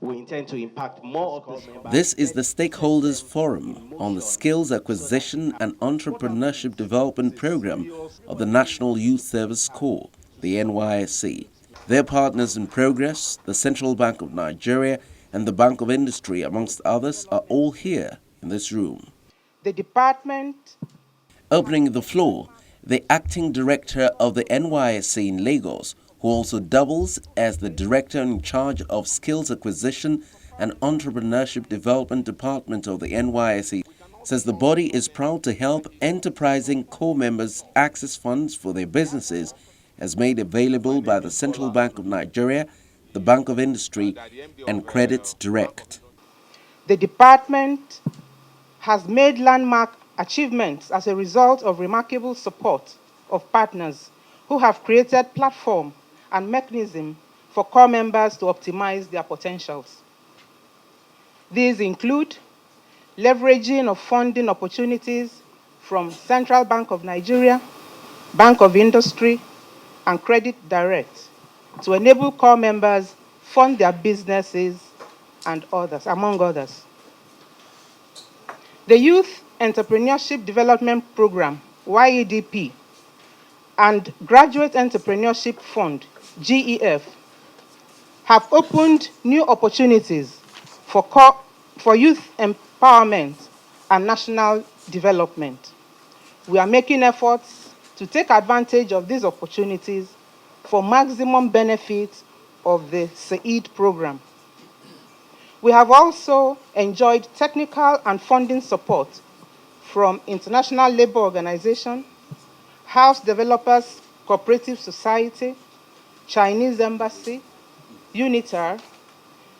We intend to impact more of this. This is the Stakeholders Forum on the Skills Acquisition and Entrepreneurship Development Program of the National Youth Service Corps, the NYSC. Their partners in progress, the Central Bank of Nigeria and the Bank of Industry, amongst others, are all here in this room. The department. Opening the floor, the acting director of the NYSC in Lagos, who also doubles as the director in charge of Skills Acquisition and Entrepreneurship Development Department of the NYSC, says the body is proud to help enterprising corps members access funds for their businesses as made available by the Central Bank of Nigeria, the Bank of Industry, and Credit Direct. The department has made landmark achievements as a result of remarkable support of partners who have created platform and mechanism for corps members to optimize their potentials. These include leveraging of funding opportunities from Central Bank of Nigeria, Bank of Industry, and Credit Direct to enable corps members fund their businesses and others, among others. The Youth Entrepreneurship Development Program, YEDP, and Graduate Entrepreneurship Fund, GEF, have opened new opportunities for youth empowerment and national development. We are making efforts to take advantage of these opportunities for maximum benefit of the SAID program. We have also enjoyed technical and funding support from International Labour Organization, House Developers Cooperative Society, Chinese Embassy, UNITAR,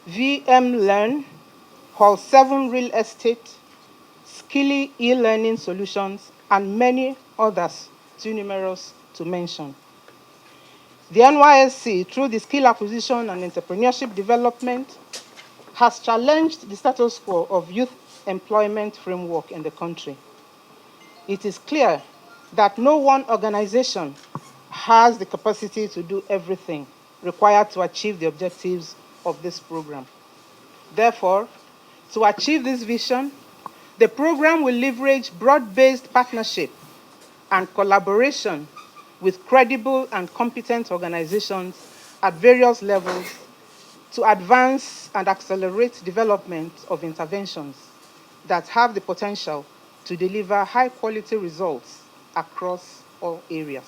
VM Learn, Hall 7 Real Estate, Skilly e-learning solutions, and many others, too numerous to mention. The NYSC, through the Skill Acquisition and Entrepreneurship Development, has challenged the status quo of youth employment framework in the country. It is clear that no one organization has the capacity to do everything required to achieve the objectives of this program. Therefore, to achieve this vision, the program will leverage broad-based partnership and collaboration with credible and competent organizations at various levels to advance and accelerate development of interventions that have the potential to deliver high-quality results across all areas.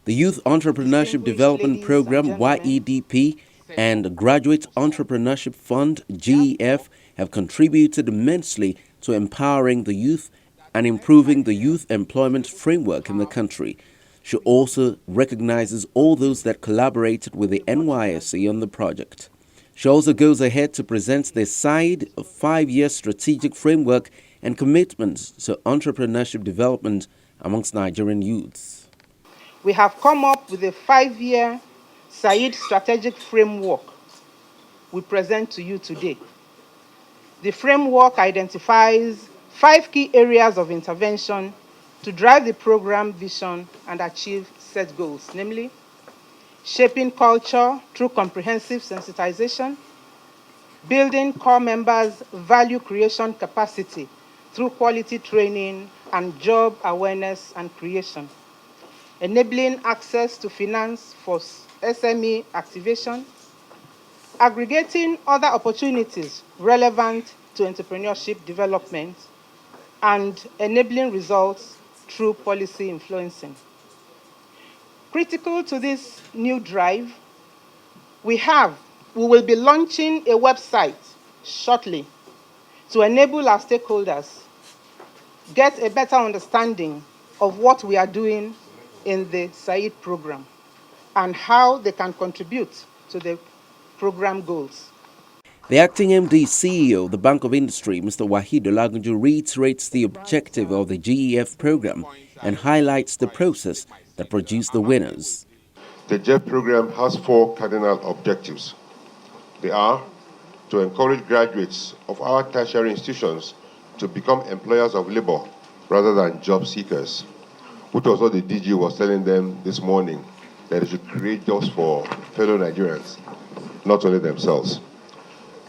The Youth Entrepreneurship Development Program, YEDP, and the Graduate Entrepreneurship Fund, GEF, have contributed immensely to empowering the youth and improving the youth employment framework in the country. She also recognizes all those that collaborated with the NYSC on the project. She also goes ahead to present the side of 5-year strategic framework and commitments to entrepreneurship development amongst Nigerian youths. We have come up with a 5-year SAID strategic framework we present to you today. The framework identifies 5 key areas of intervention to drive the program vision and achieve set goals, namely shaping culture through comprehensive sensitization, building corps members' value creation capacity through quality training and job awareness and creation, enabling access to finance for SME activation, aggregating other opportunities relevant to entrepreneurship development, and enabling results through policy influencing. Critical to this new drive, we will be launching a website shortly to enable our stakeholders get a better understanding of what we are doing in the SAID program and how they can contribute to the program goals. The acting MD CEO of the Bank of Industry, Mr. Wahid Olagunju, reiterates the objective of the GEF program and highlights the process that produced the winners. The GEF program has 4 cardinal objectives. They are to encourage graduates of our tertiary institutions to become employers of labor rather than job seekers, which was what the DG was telling them this morning, that they should create jobs for fellow Nigerians, not only themselves.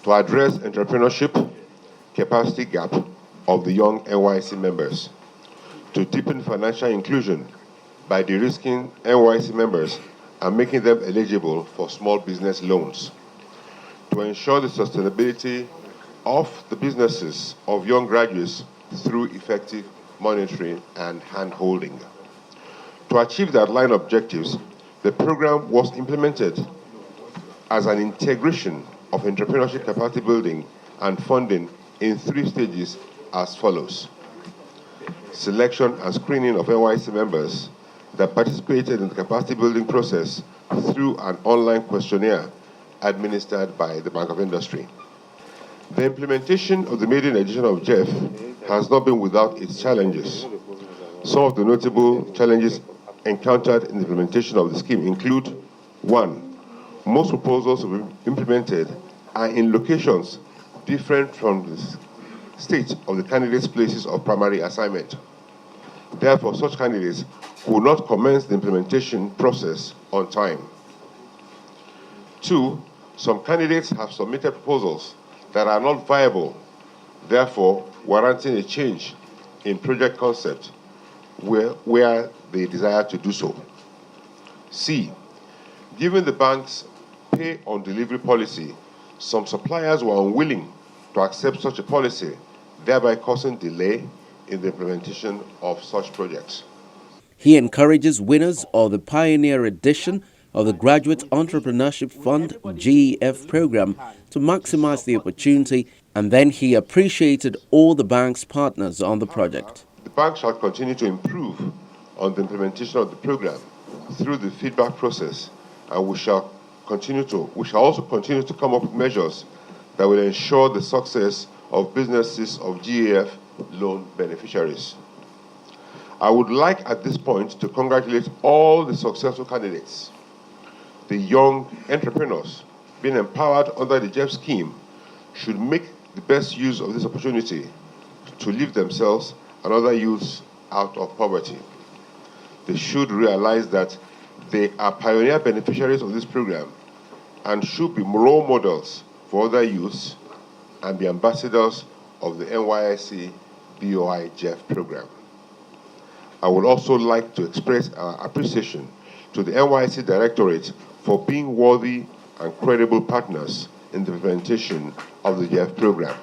to address entrepreneurship capacity gap of the young NYSC members, to deepen financial inclusion by de-risking NYSC members and making them eligible for small business loans, to ensure the sustainability of the businesses of young graduates through effective monitoring and hand-holding. To achieve the outlined objectives, the program was implemented as an integration of entrepreneurship capacity building and funding in 3 stages as follows. Selection and screening of NYSC members that participated in the capacity building process through an online questionnaire administered by the Bank of Industry. The implementation of the maiden edition of JEF has not been without its challenges. Some of the notable challenges encountered in the implementation of the scheme include: 1. Most proposals to be implemented are in locations different from the state of the candidates' places of primary assignment. Therefore, such candidates will not commence the implementation process on time. 2. Some candidates have submitted proposals that are not viable, therefore warranting a change in project concept where they desire to do so. C. Given the bank's pay-on-delivery policy, some suppliers were unwilling to accept such a policy, thereby causing delay in the implementation of such projects. He encourages winners of the pioneer edition of the Graduate Entrepreneurship Fund GEF program to maximize the opportunity, and then he appreciated all the bank's partners on the project. The bank shall continue to improve on the implementation of the program through the feedback process, and we shall also continue to come up with measures that will ensure the success of businesses of GEF loan beneficiaries. I would like at this point to congratulate all the successful candidates. The young entrepreneurs being empowered under the JEF scheme should make the best use of this opportunity to lift themselves and other youths out of poverty. They should realize that they are pioneer beneficiaries of this program and should be role models for other youths and be ambassadors of the NYSC BOI JEF program. I would also like to express our appreciation to the NYSC Directorate for being worthy and credible partners in the implementation of the JEF program.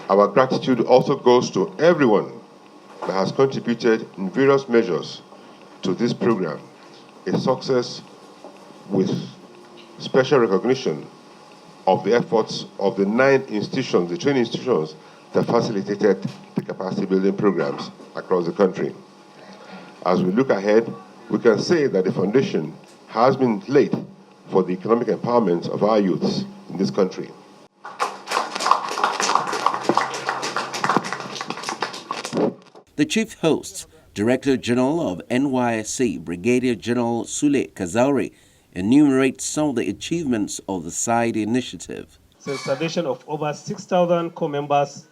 Our gratitude also goes to everyone that has contributed in various measures to this program, a success with special recognition of the efforts of the 9 institutions, the training institutions that facilitated the capacity building programs across the country. As we look ahead, we can say that the foundation has been laid for the economic empowerment of our youths in this country. The chief host, Director General of NYSC, Brigadier General Sule Kazauri, enumerates some of the achievements of the side initiative. Since the addition of over 6,000 core members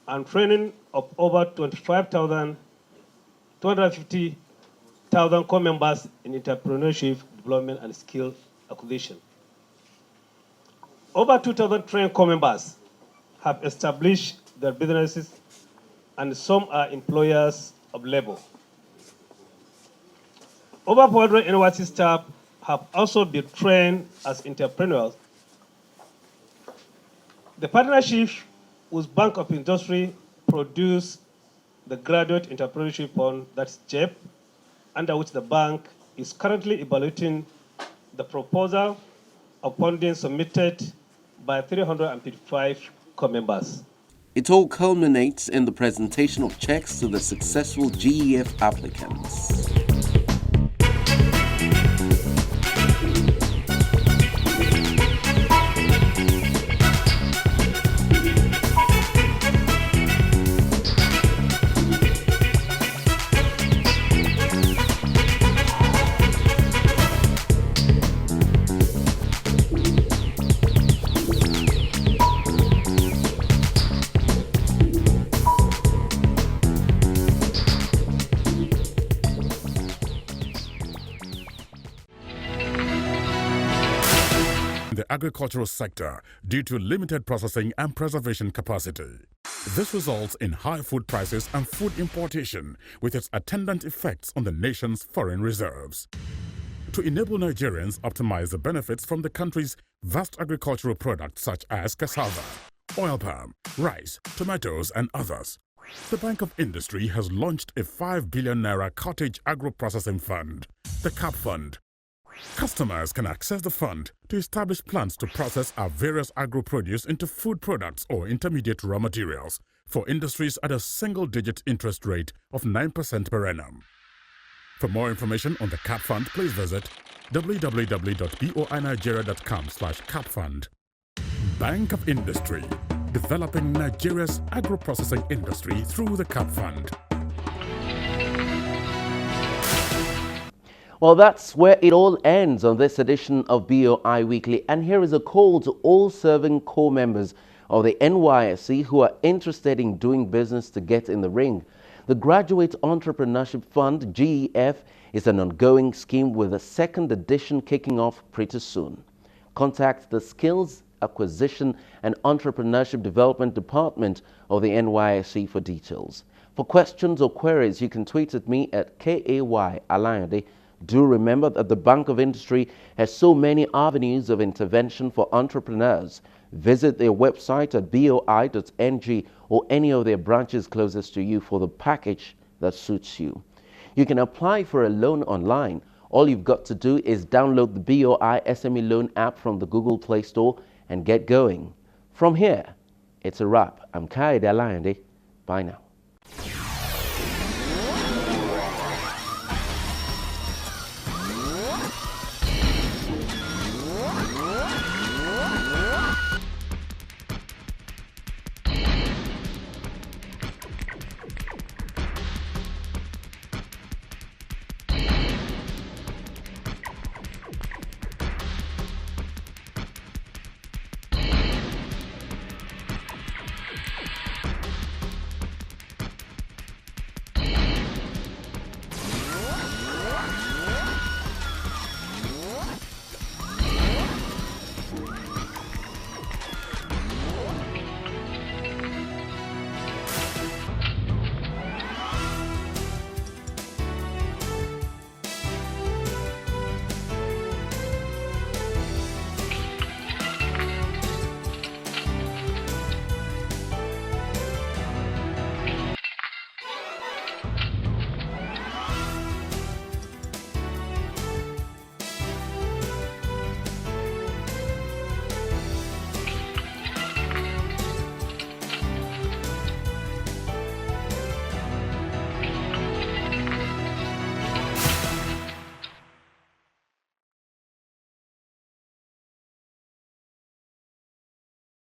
and training of over 250,000 core members in entrepreneurship, development, and skill acquisition. Over 2,000 trained core members have established their businesses, and some are employers of labor. Over 400 NYSC staff have also been trained as entrepreneurs. The partnership with Bank of Industry produced the Graduate Entrepreneurship Fund, that's JEP, under which the bank is currently evaluating the proposal of funding submitted by 355 core members. It all culminates in the presentation of checks to the successful GEF applicants. in the agricultural sector due to limited processing and preservation capacity. This results in high food prices and food importation, with its attendant effects on the nation's foreign reserves. To enable Nigerians optimize the benefits from the country's vast agricultural products such as cassava, oil palm, rice, tomatoes, and others, the Bank of Industry has launched a 5 billion naira cottage agro-processing fund, the CAP Fund. Customers can access the fund to establish plans to process our various agro-produce into food products or intermediate raw materials for industries at a single-digit interest rate of 9% per annum. For more information on the CAP Fund, please visit www.boinigeria.com/capfund. Bank of Industry, developing Nigeria's agro-processing industry through the CAP Fund. Well, that's where it all ends on this edition of BOI Weekly. And here is a call to all serving corps members of the NYSC who are interested in doing business to get in the ring. The Graduate Entrepreneurship Fund, GEF, is an ongoing scheme with a second edition kicking off pretty soon. Contact the Skills Acquisition and Entrepreneurship Development Department of the NYSC for details. For questions or queries, you can tweet at me at KAY-Alayande. Do remember that the Bank of Industry has so many avenues of intervention for entrepreneurs. Visit their website at boi.ng or any of their branches closest to you for the package that suits you. You can apply for a loan online. All you've got to do is download the BOI SME Loan app from the Google Play Store and get going. From here, it's a wrap. I'm Kaide Alayande. Bye now.